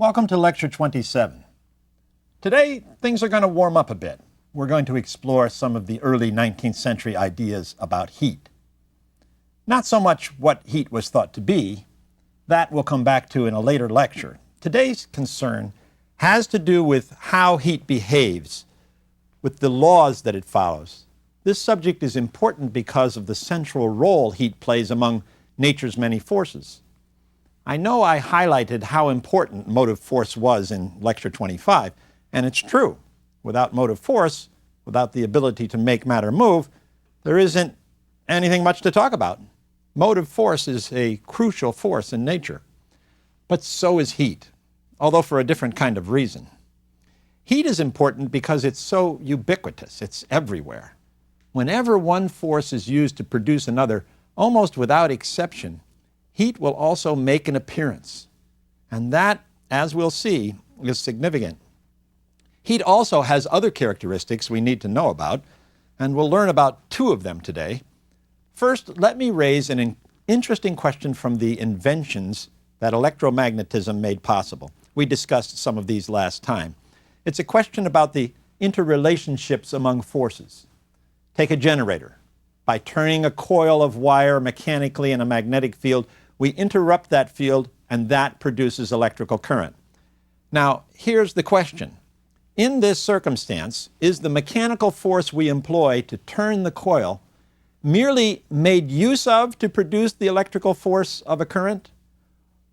Welcome to Lecture 27. Today, things are going to warm up a bit. We're going to explore some of the early 19th century ideas about heat. Not so much what heat was thought to be. That we'll come back to in a later lecture. Today's concern has to do with how heat behaves, with the laws that it follows. This subject is important because of the central role heat plays among nature's many forces. I know I highlighted how important motive force was in Lecture 25, and it's true. Without motive force, without the ability to make matter move, there isn't anything much to talk about. Motive force is a crucial force in nature. But so is heat, although for a different kind of reason. Heat is important because it's so ubiquitous, it's everywhere. Whenever one force is used to produce another, almost without exception, heat will also make an appearance. And that, as we'll see, is significant. Heat also has other characteristics we need to know about, and we'll learn about two of them today. First, let me raise an interesting question from the inventions that electromagnetism made possible. We discussed some of these last time. It's a question about the interrelationships among forces. Take a generator. By turning a coil of wire mechanically in a magnetic field, we interrupt that field, and that produces electrical current. Now, here's the question. In this circumstance, is the mechanical force we employ to turn the coil merely made use of to produce the electrical force of a current?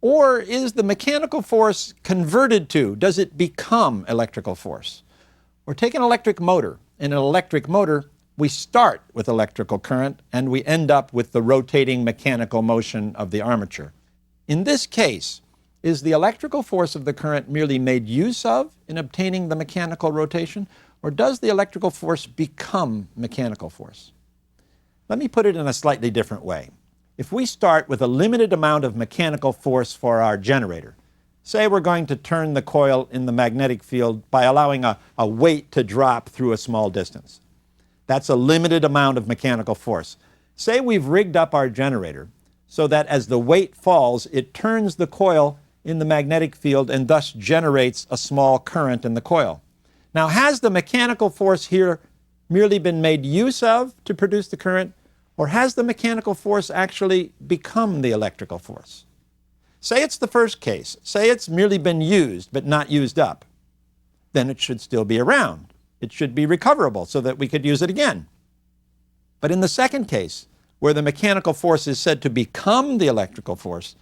Or is the mechanical force converted to, does it become electrical force? Or take an electric motor. In an electric motor, we start with electrical current and we end up with the rotating mechanical motion of the armature. In this case, is the electrical force of the current merely made use of in obtaining the mechanical rotation, or does the electrical force become mechanical force? Let me put it in a slightly different way. If we start with a limited amount of mechanical force for our generator, say we're going to turn the coil in the magnetic field by allowing a weight to drop through a small distance. That's a limited amount of mechanical force. Say we've rigged up our generator so that as the weight falls, it turns the coil in the magnetic field and thus generates a small current in the coil. Now, has the mechanical force here merely been made use of to produce the current, or has the mechanical force actually become the electrical force? Say it's the first case. Say it's merely been used but not used up. Then it should still be around. It should be recoverable so that we could use it again. But in the second case, where the mechanical force is said to become the electrical force,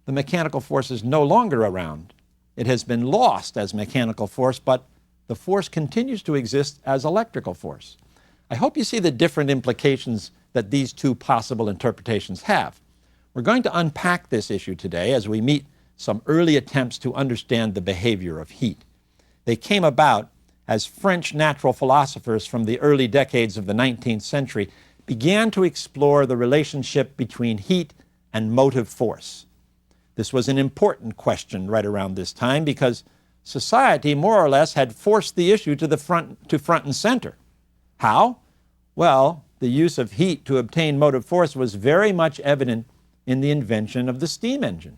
the mechanical force is no longer around. It has been lost as mechanical force, but the force continues to exist as electrical force. I hope you see the different implications that these two possible interpretations have. We're going to unpack this issue today as we meet some early attempts to understand the behavior of heat. They came about as French natural philosophers from the early decades of the 19th century began to explore the relationship between heat and motive force. This was an important question right around this time because society more or less had forced the issue to front and center. How? Well, the use of heat to obtain motive force was very much evident in the invention of the steam engine.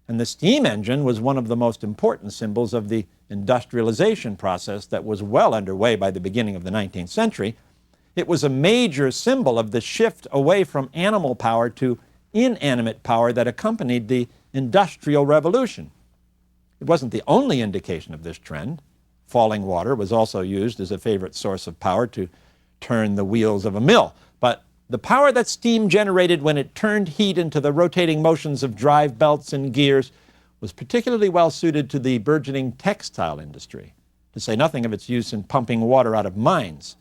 And the steam engine was one of the most important symbols of the industrialization process that was well underway by the beginning of the 19th century. It was a major symbol of the shift away from animal power to inanimate power that accompanied the Industrial Revolution. It wasn't the only indication of this trend. Falling water was also used as a favorite source of power to turn the wheels of a mill. But the power that steam generated when it turned heat into the rotating motions of drive belts and gears was particularly well suited to the burgeoning textile industry, to say nothing of its use in pumping water out of mines.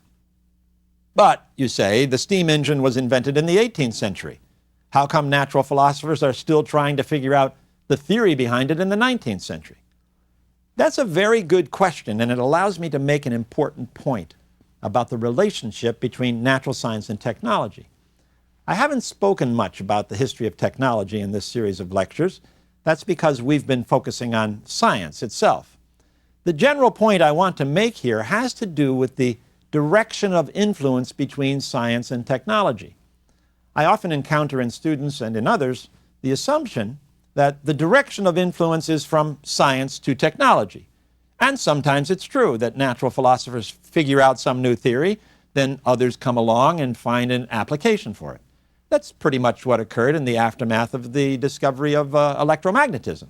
But, you say, the steam engine was invented in the 18th century. How come natural philosophers are still trying to figure out the theory behind it in the 19th century? That's a very good question, and it allows me to make an important point about the relationship between natural science and technology. I haven't spoken much about the history of technology in this series of lectures. That's because we've been focusing on science itself. The general point I want to make here has to do with the direction of influence between science and technology. I often encounter in students and in others the assumption that the direction of influence is from science to technology. And sometimes it's true that natural philosophers figure out some new theory, then others come along and find an application for it. That's pretty much what occurred in the aftermath of the discovery of electromagnetism.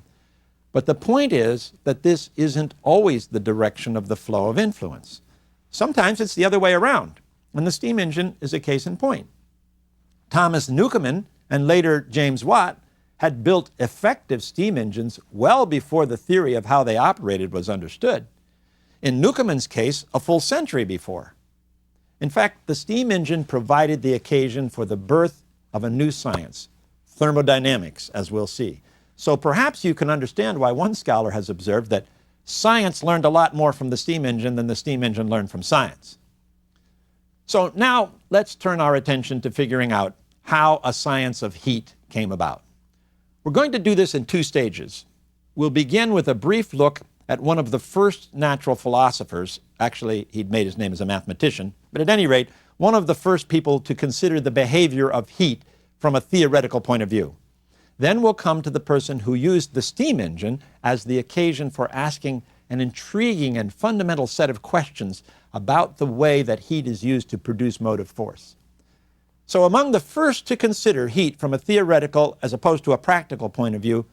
But the point is that this isn't always the direction of the flow of influence. Sometimes it's the other way around, and the steam engine is a case in point. Thomas Newcomen and later James Watt had built effective steam engines well before the theory of how they operated was understood. In Newcomen's case, a full century before. In fact, the steam engine provided the occasion for the birth of a new science, thermodynamics, as we'll see. So perhaps you can understand why one scholar has observed that science learned a lot more from the steam engine than the steam engine learned from science. So now let's turn our attention to figuring out how a science of heat came about. We're going to do this in two stages. We'll begin with a brief look at one of the first natural philosophers. Actually, he'd made his name as a mathematician, but at any rate, one of the first people to consider the behavior of heat from a theoretical point of view. Then we'll come to the person who used the steam engine as the occasion for asking an intriguing and fundamental set of questions about the way that heat is used to produce motive force. So among the first to consider heat from a theoretical as opposed to a practical point of view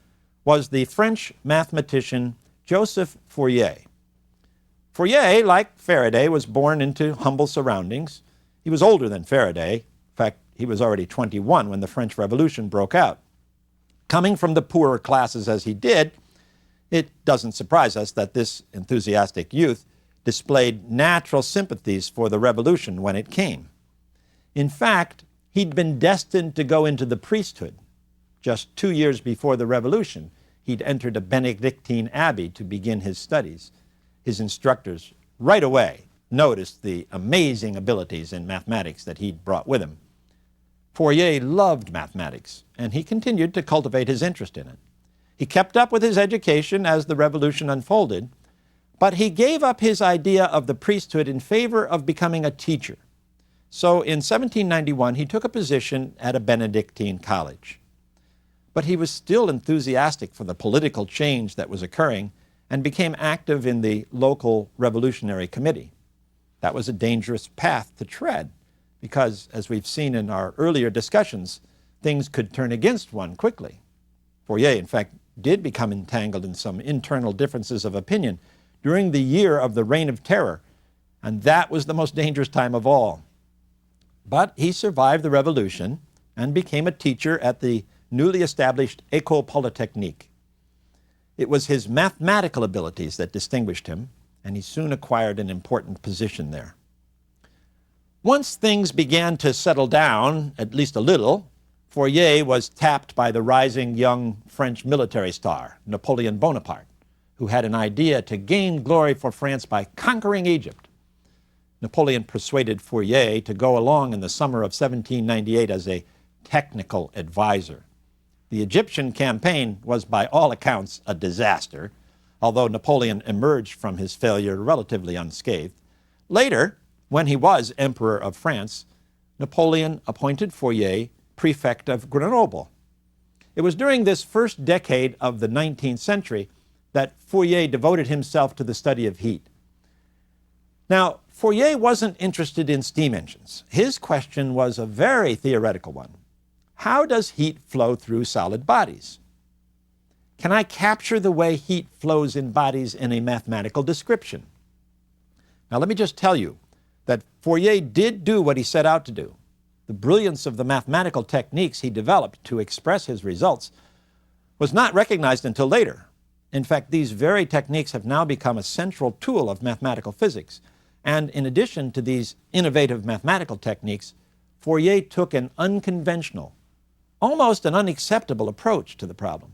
was the French mathematician Joseph Fourier. Fourier, like Faraday, was born into humble surroundings. He was older than Faraday. In fact, he was already 21 when the French Revolution broke out. Coming from the poorer classes as he did, it doesn't surprise us that this enthusiastic youth displayed natural sympathies for the revolution when it came. In fact, he'd been destined to go into the priesthood. Just 2 years before the revolution, he'd entered a Benedictine abbey to begin his studies. His instructors right away noticed the amazing abilities in mathematics that he'd brought with him. Fourier loved mathematics, and he continued to cultivate his interest in it. He kept up with his education as the revolution unfolded, but he gave up his idea of the priesthood in favor of becoming a teacher. So in 1791, he took a position at a Benedictine college. But he was still enthusiastic for the political change that was occurring and became active in the local revolutionary committee. That was a dangerous path to tread because, as we've seen in our earlier discussions, things could turn against one quickly. Fourier, in fact, did become entangled in some internal differences of opinion during the year of the Reign of Terror, and that was the most dangerous time of all. But he survived the revolution and became a teacher at the newly established École Polytechnique. It was his mathematical abilities that distinguished him, and he soon acquired an important position there. Once things began to settle down, at least a little, Fourier was tapped by the rising young French military star, Napoleon Bonaparte, who had an idea to gain glory for France by conquering Egypt. Napoleon persuaded Fourier to go along in the summer of 1798 as a technical advisor. The Egyptian campaign was by all accounts a disaster, although Napoleon emerged from his failure relatively unscathed. Later, when he was Emperor of France, Napoleon appointed Fourier prefect of Grenoble. It was during this first decade of the 19th century that Fourier devoted himself to the study of heat. Now, Fourier wasn't interested in steam engines. His question was a very theoretical one. How does heat flow through solid bodies? Can I capture the way heat flows in bodies in a mathematical description? Now, let me just tell you that Fourier did do what he set out to do. The brilliance of the mathematical techniques he developed to express his results was not recognized until later. In fact, these very techniques have now become a central tool of mathematical physics. And in addition to these innovative mathematical techniques, Fourier took an unconventional, almost an unacceptable approach to the problem.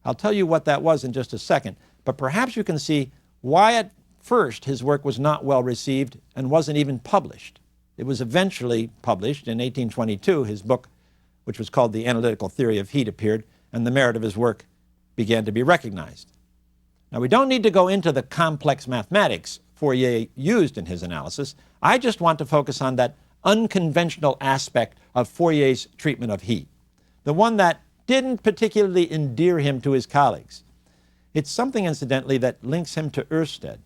I'll tell you what that was in just a second, but perhaps you can see why at first his work was not well received and wasn't even published. It was eventually published in 1822. His book, which was called The Analytical Theory of Heat, appeared, and the merit of his work began to be recognized. Now, we don't need to go into the complex mathematics Fourier used in his analysis. I just want to focus on that unconventional aspect of Fourier's treatment of heat, the one that didn't particularly endear him to his colleagues. It's something, incidentally, that links him to Ørsted.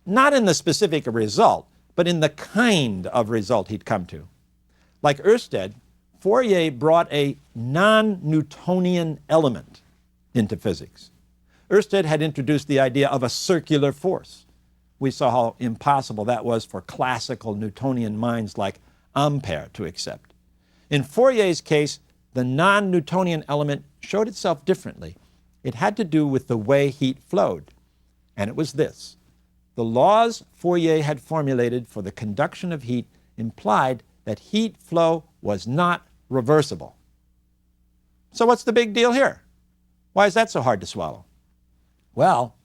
Not in the specific result, but in the kind of result he'd come to. Like Ørsted, Fourier brought a non-Newtonian element into physics. Ørsted had introduced the idea of a circular force. We saw how impossible that was for classical Newtonian minds like Ampère to accept. In Fourier's case, the non-Newtonian element showed itself differently. It had to do with the way heat flowed, and it was this. The laws Fourier had formulated for the conduction of heat implied that heat flow was not reversible. So what's the big deal here? Why is that so hard to swallow? Well,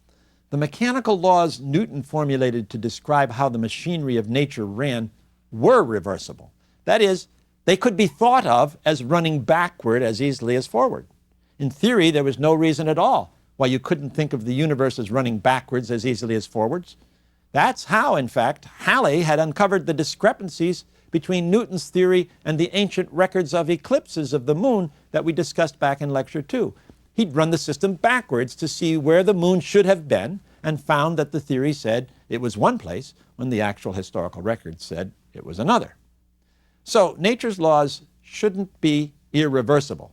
the mechanical laws Newton formulated to describe how the machinery of nature ran were reversible. That is, they could be thought of as running backward as easily as forward. In theory, there was no reason at all why you couldn't think of the universe as running backwards as easily as forwards. That's how, in fact, Halley had uncovered the discrepancies between Newton's theory and the ancient records of eclipses of the moon that we discussed back in Lecture 2. He'd run the system backwards to see where the moon should have been and found that the theory said it was one place when the actual historical record said it was another. So nature's laws shouldn't be irreversible.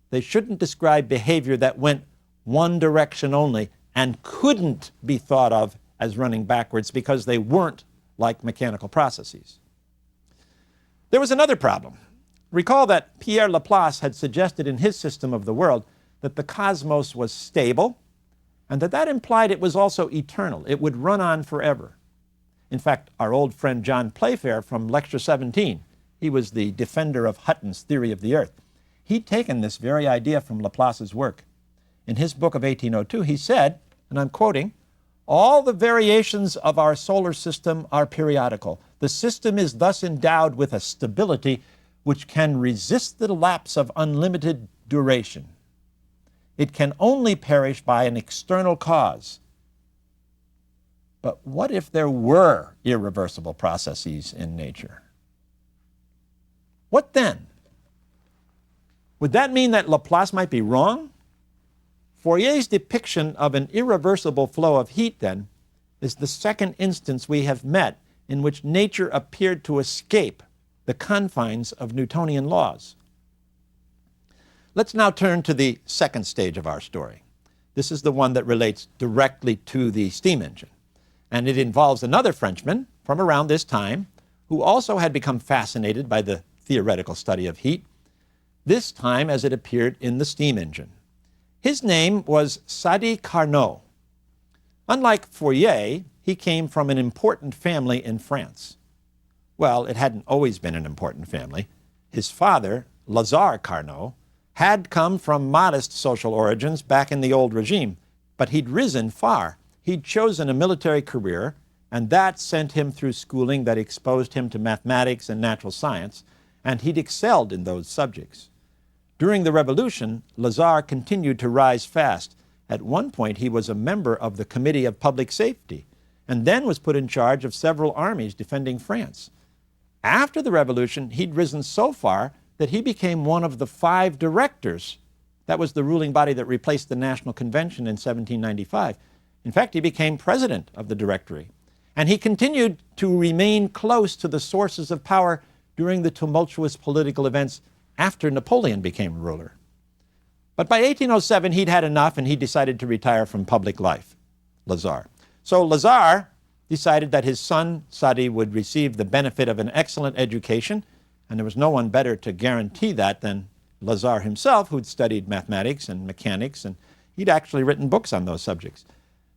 They shouldn't describe behavior that went one direction only and couldn't be thought of as running backwards because they weren't like mechanical processes. There was another problem. Recall that Pierre Laplace had suggested in his system of the world that the cosmos was stable and that implied it was also eternal. It would run on forever. In fact, our old friend John Playfair from Lecture 17, he was the defender of Hutton's theory of the Earth. He'd taken this very idea from Laplace's work. In his book of 1802, he said, and I'm quoting, "All the variations of our solar system are periodical. The system is thus endowed with a stability which can resist the lapse of unlimited duration. It can only perish by an external cause." But what if there were irreversible processes in nature? What then? Would that mean that Laplace might be wrong? Fourier's depiction of an irreversible flow of heat, then, is the second instance we have met in which nature appeared to escape the confines of Newtonian laws. Let's now turn to the second stage of our story. This is the one that relates directly to the steam engine, and it involves another Frenchman from around this time who also had become fascinated by the theoretical study of heat, this time as it appeared in the steam engine. His name was Sadi Carnot. Unlike Fourier, he came from an important family in France. Well, it hadn't always been an important family. His father, Lazare Carnot, had come from modest social origins back in the old regime, but he'd risen far. He'd chosen a military career, and that sent him through schooling that exposed him to mathematics and natural science, and he'd excelled in those subjects. During the Revolution, Lazare continued to rise fast. At one point, he was a member of the Committee of Public Safety, and then was put in charge of several armies defending France. After the Revolution, he'd risen so far that he became one of the 5 directors. That was the ruling body that replaced the National Convention in 1795. In fact, he became president of the Directory. And he continued to remain close to the sources of power during the tumultuous political events after Napoleon became ruler. But by 1807, he'd had enough and he decided to retire from public life, Lazare. So Lazare decided that his son, Sadi, would receive the benefit of an excellent education, and there was no one better to guarantee that than Lazare himself, who'd studied mathematics and mechanics, and he'd actually written books on those subjects.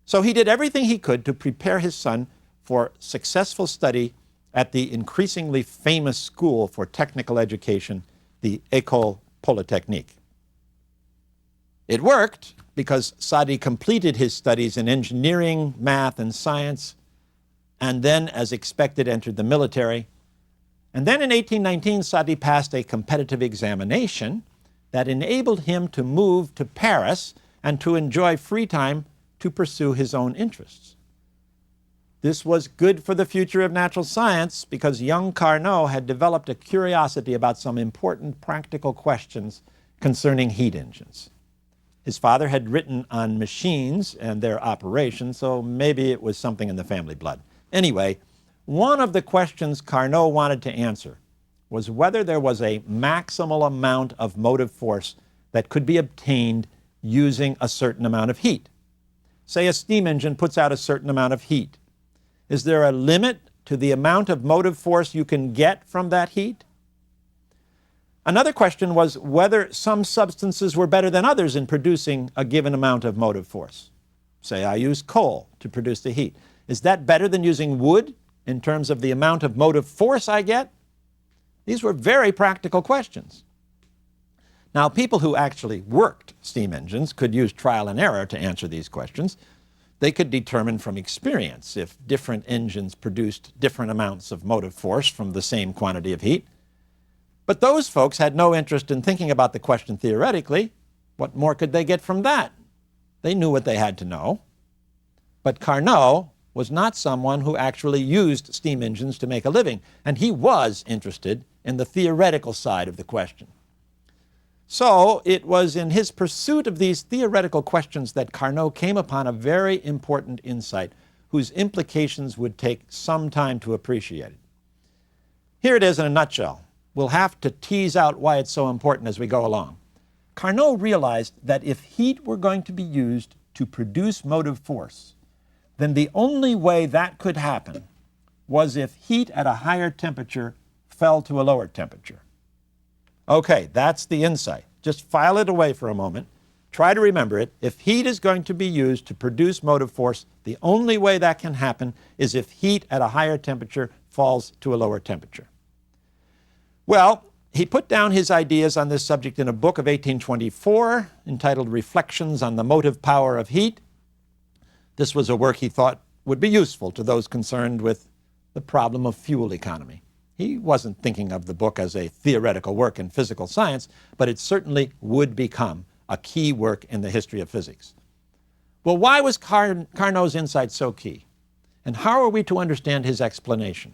So he did everything he could to prepare his son for successful study at the increasingly famous school for technical education, the École Polytechnique. It worked because Sadi completed his studies in engineering, math, and science, and then, as expected, entered the military. And then in 1819, Sadi passed a competitive examination that enabled him to move to Paris and to enjoy free time to pursue his own interests. This was good for the future of natural science because young Carnot had developed a curiosity about some important practical questions concerning heat engines. His father had written on machines and their operation, so maybe it was something in the family blood. Anyway, one of the questions Carnot wanted to answer was whether there was a maximal amount of motive force that could be obtained using a certain amount of heat. Say a steam engine puts out a certain amount of heat. Is there a limit to the amount of motive force you can get from that heat? Another question was whether some substances were better than others in producing a given amount of motive force. Say I use coal to produce the heat. Is that better than using wood in terms of the amount of motive force I get? These were very practical questions. Now, people who actually worked steam engines could use trial and error to answer these questions. They could determine from experience if different engines produced different amounts of motive force from the same quantity of heat. But those folks had no interest in thinking about the question theoretically. What more could they get from that? They knew what they had to know. But Carnot was not someone who actually used steam engines to make a living, and he was interested in the theoretical side of the question. So it was in his pursuit of these theoretical questions that Carnot came upon a very important insight whose implications would take some time to appreciate. Here it is in a nutshell. We'll have to tease out why it's so important as we go along. Carnot realized that if heat were going to be used to produce motive force, then the only way that could happen was if heat at a higher temperature fell to a lower temperature. Okay, that's the insight. Just file it away for a moment. Try to remember it. If heat is going to be used to produce motive force, the only way that can happen is if heat at a higher temperature falls to a lower temperature. Well, he put down his ideas on this subject in a book of 1824 entitled Reflections on the Motive Power of Heat. This was a work he thought would be useful to those concerned with the problem of fuel economy. He wasn't thinking of the book as a theoretical work in physical science, but it certainly would become a key work in the history of physics. Well, why was Carnot's insight so key? And how are we to understand his explanation?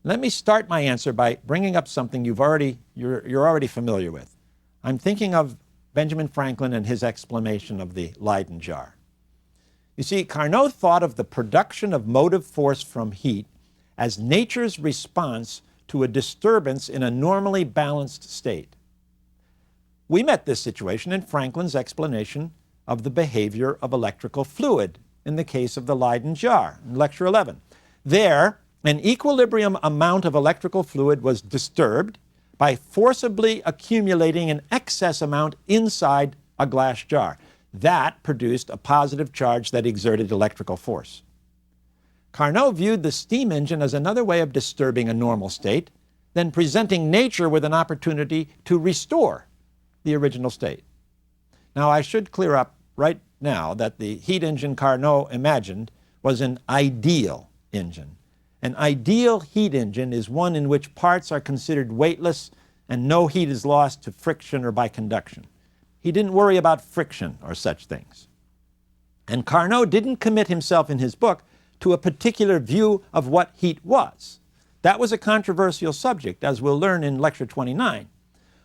Let me start my answer by bringing up something you're already familiar with. I'm thinking of Benjamin Franklin and his explanation of the Leyden jar. You see, Carnot thought of the production of motive force from heat as nature's response to a disturbance in a normally balanced state. We met this situation in Franklin's explanation of the behavior of electrical fluid in the case of the Leyden jar in Lecture 11. There, an equilibrium amount of electrical fluid was disturbed by forcibly accumulating an excess amount inside a glass jar. That produced a positive charge that exerted electrical force. Carnot viewed the steam engine as another way of disturbing a normal state, then presenting nature with an opportunity to restore the original state. Now, I should clear up right now that the heat engine Carnot imagined was an ideal engine. An ideal heat engine is one in which parts are considered weightless and no heat is lost to friction or by conduction. He didn't worry about friction or such things. And Carnot didn't commit himself in his book to a particular view of what heat was. That was a controversial subject, as we'll learn in Lecture 29.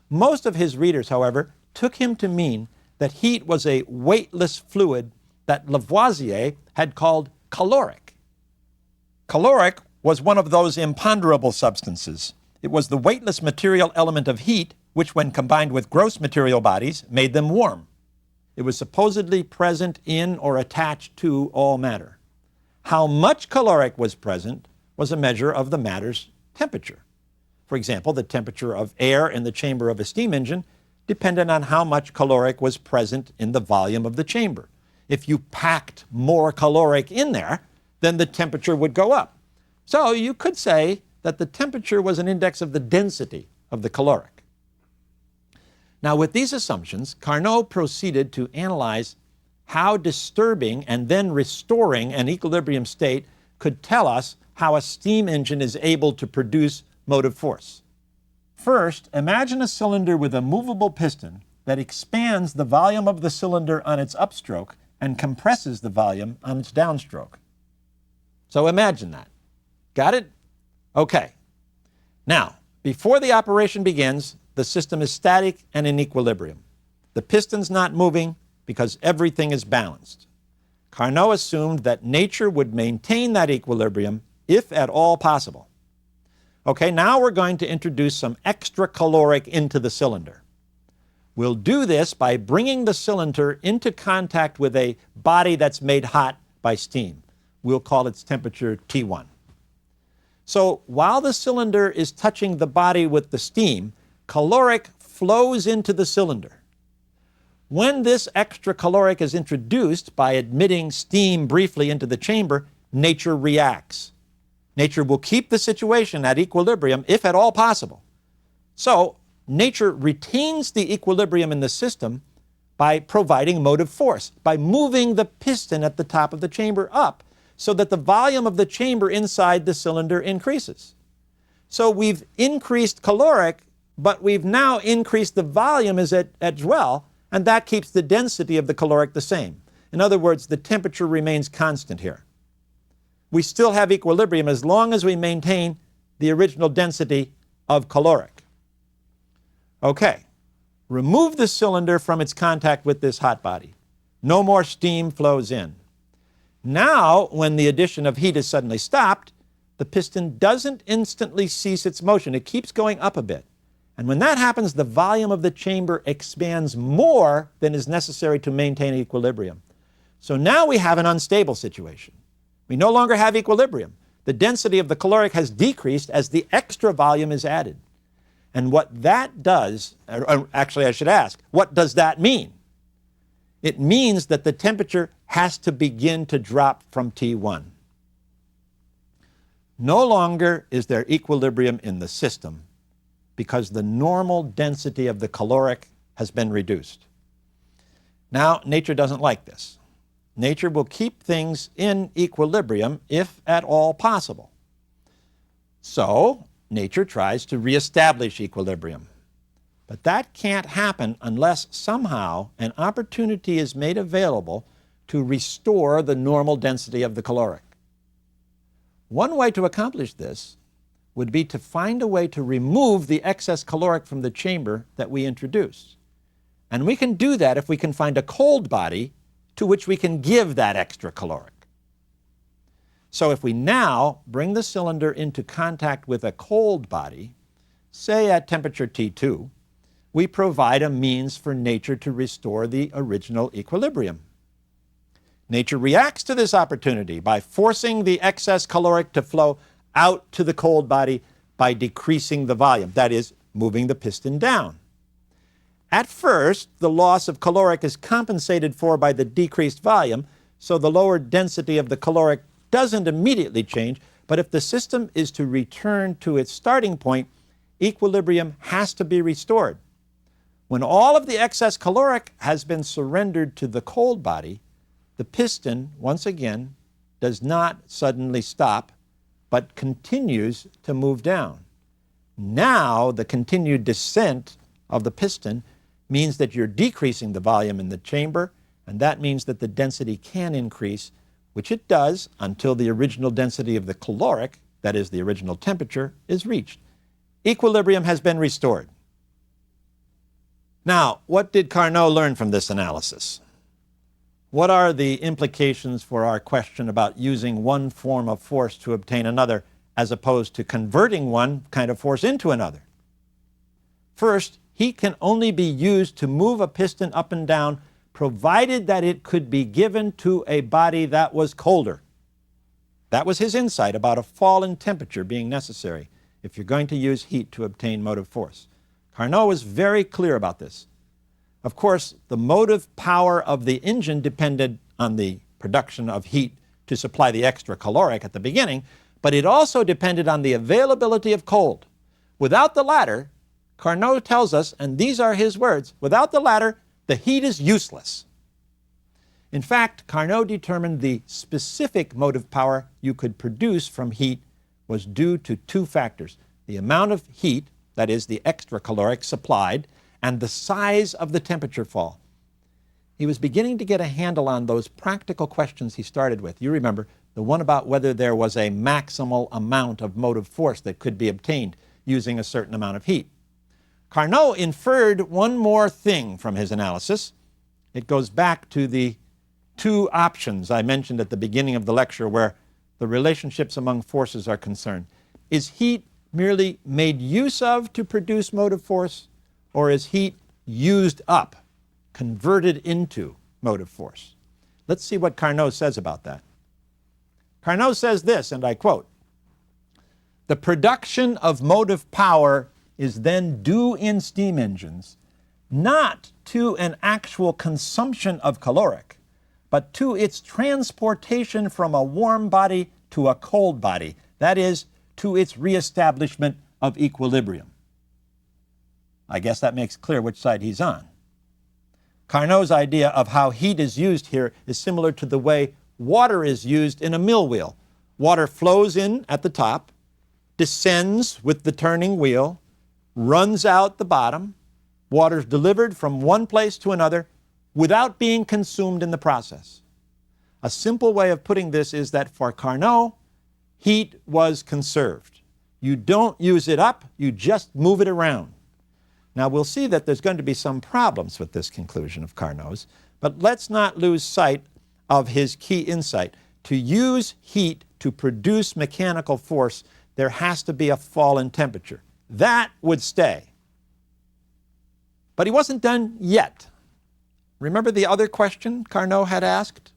Most of his readers, however, took him to mean that heat was a weightless fluid that Lavoisier had called caloric. Caloric was one of those imponderable substances. It was the weightless material element of heat, which when combined with gross material bodies, made them warm. It was supposedly present in or attached to all matter. How much caloric was present was a measure of the matter's temperature. For example, the temperature of air in the chamber of a steam engine depended on how much caloric was present in the volume of the chamber. If you packed more caloric in there, then the temperature would go up. So you could say that the temperature was an index of the density of the caloric. Now, with these assumptions, Carnot proceeded to analyze how disturbing and then restoring an equilibrium state could tell us how a steam engine is able to produce motive force. First, imagine a cylinder with a movable piston that expands the volume of the cylinder on its upstroke and compresses the volume on its downstroke. So imagine that. Got it? Okay. Now, before the operation begins, the system is static and in equilibrium. The piston's not moving because everything is balanced. Carnot assumed that nature would maintain that equilibrium if at all possible. Okay, now we're going to introduce some extra caloric into the cylinder. We'll do this by bringing the cylinder into contact with a body that's made hot by steam. We'll call its temperature T1. So while the cylinder is touching the body with the steam, caloric flows into the cylinder. When this extra caloric is introduced by admitting steam briefly into the chamber, nature reacts. Nature will keep the situation at equilibrium if at all possible. So nature retains the equilibrium in the system by providing motive force, by moving the piston at the top of the chamber up so that the volume of the chamber inside the cylinder increases. So we've increased caloric, but we've now increased the volume as well, and that keeps the density of the caloric the same. In other words, the temperature remains constant here. We still have equilibrium as long as we maintain the original density of caloric. Okay, remove the cylinder from its contact with this hot body. No more steam flows in. Now, when the addition of heat is suddenly stopped, the piston doesn't instantly cease its motion. It keeps going up a bit. And when that happens, the volume of the chamber expands more than is necessary to maintain equilibrium. So now we have an unstable situation. We no longer have equilibrium. The density of the caloric has decreased as the extra volume is added. And what that does, actually I should ask, what does that mean? It means that the temperature has to begin to drop from T1. No longer is there equilibrium in the system because the normal density of the caloric has been reduced. Now, nature doesn't like this. Nature will keep things in equilibrium if at all possible. So, nature tries to reestablish equilibrium. But that can't happen unless somehow an opportunity is made available to restore the normal density of the caloric. One way to accomplish this would be to find a way to remove the excess caloric from the chamber that we introduced. And we can do that if we can find a cold body to which we can give that extra caloric. So if we now bring the cylinder into contact with a cold body, say at temperature T2, we provide a means for nature to restore the original equilibrium. Nature reacts to this opportunity by forcing the excess caloric to flow out to the cold body by decreasing the volume, that is, moving the piston down. At first, the loss of caloric is compensated for by the decreased volume, so the lower density of the caloric doesn't immediately change, but if the system is to return to its starting point, equilibrium has to be restored. When all of the excess caloric has been surrendered to the cold body, the piston, once again, does not suddenly stop, but continues to move down. Now, the continued descent of the piston means that you're decreasing the volume in the chamber, and that means that the density can increase, which it does until the original density of the caloric, that is the original temperature, is reached. Equilibrium has been restored. Now, what did Carnot learn from this analysis? What are the implications for our question about using one form of force to obtain another, as opposed to converting one kind of force into another? First, heat can only be used to move a piston up and down, provided that it could be given to a body that was colder. That was his insight about a fall in temperature being necessary if you're going to use heat to obtain motive force. Carnot was very clear about this. Of course, the motive power of the engine depended on the production of heat to supply the extra caloric at the beginning, but it also depended on the availability of cold. Without the latter, Carnot tells us, and these are his words, without the latter, the heat is useless. In fact, Carnot determined the specific motive power you could produce from heat was due to two factors: the amount of heat, that is, the extra caloric supplied, and the size of the temperature fall. He was beginning to get a handle on those practical questions he started with. You remember, the one about whether there was a maximal amount of motive force that could be obtained using a certain amount of heat. Carnot inferred one more thing from his analysis. It goes back to the two options I mentioned at the beginning of the lecture where the relationships among forces are concerned. Is heat merely made use of to produce motive force, or is heat used up, converted into motive force? Let's see what Carnot says about that. Carnot says this, and I quote, "The production of motive power is then due in steam engines not to an actual consumption of caloric, but to its transportation from a warm body to a cold body, that is, to its reestablishment of equilibrium." I guess that makes clear which side he's on. Carnot's idea of how heat is used here is similar to the way water is used in a mill wheel. Water flows in at the top, descends with the turning wheel, runs out the bottom. Water is delivered from one place to another without being consumed in the process. A simple way of putting this is that for Carnot, heat was conserved. You don't use it up, you just move it around. Now we'll see that there's going to be some problems with this conclusion of Carnot's, but let's not lose sight of his key insight. To use heat to produce mechanical force, there has to be a fall in temperature. That would stay. But he wasn't done yet. Remember the other question Carnot had asked?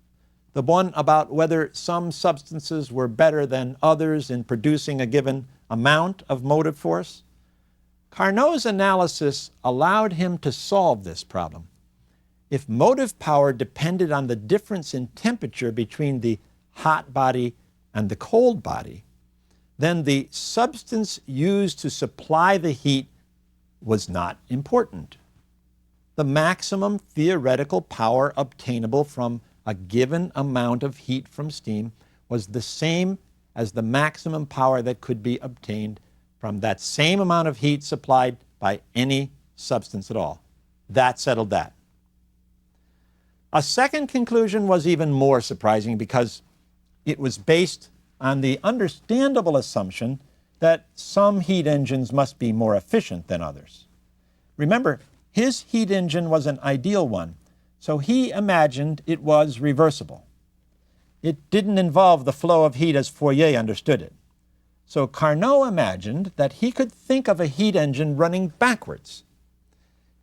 The one about whether some substances were better than others in producing a given amount of motive force? Carnot's analysis allowed him to solve this problem. If motive power depended on the difference in temperature between the hot body and the cold body, then the substance used to supply the heat was not important. The maximum theoretical power obtainable from a given amount of heat from steam was the same as the maximum power that could be obtained from that same amount of heat supplied by any substance at all. That settled that. A second conclusion was even more surprising because it was based on the understandable assumption that some heat engines must be more efficient than others. Remember, his heat engine was an ideal one, so he imagined it was reversible. It didn't involve the flow of heat as Fourier understood it. So Carnot imagined that he could think of a heat engine running backwards.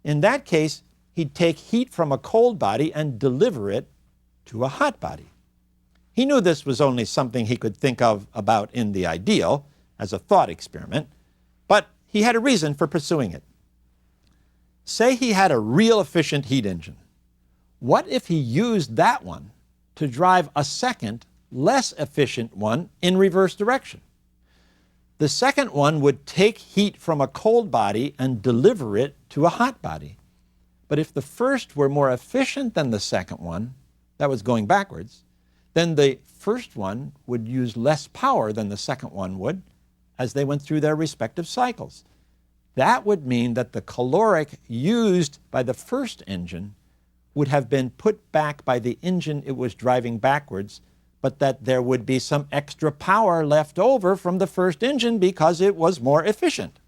In that case, he'd take heat from a cold body and deliver it to a hot body. He knew this was only something he could think of about in the ideal, as a thought experiment, but he had a reason for pursuing it. Say he had a real efficient heat engine. What if he used that one to drive a second, less efficient one in reverse direction? The second one would take heat from a cold body and deliver it to a hot body. But if the first were more efficient than the second one, that was going backwards, then the first one would use less power than the second one would as they went through their respective cycles. That would mean that the caloric used by the first engine would have been put back by the engine it was driving backwards, but that there would be some extra power left over from the first engine because it was more efficient.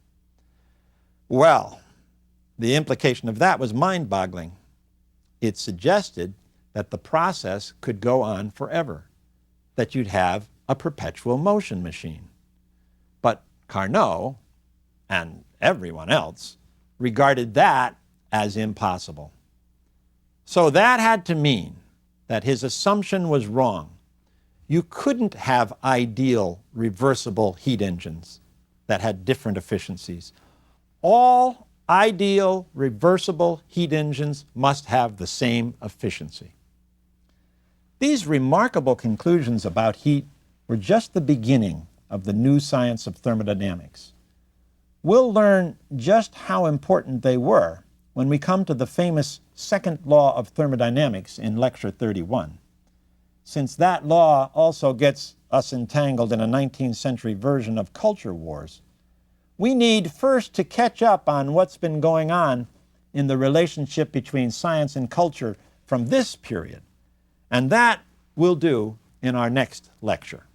Well, the implication of that was mind-boggling. It suggested that the process could go on forever, that you'd have a perpetual motion machine. But Carnot, and everyone else, regarded that as impossible. So that had to mean that his assumption was wrong. You couldn't have ideal reversible heat engines that had different efficiencies. All ideal reversible heat engines must have the same efficiency. These remarkable conclusions about heat were just the beginning of the new science of thermodynamics. We'll learn just how important they were when we come to the famous second law of thermodynamics in Lecture 31. Since that law also gets us entangled in a 19th century version of culture wars, we need first to catch up on what's been going on in the relationship between science and culture from this period. And that we'll do in our next lecture.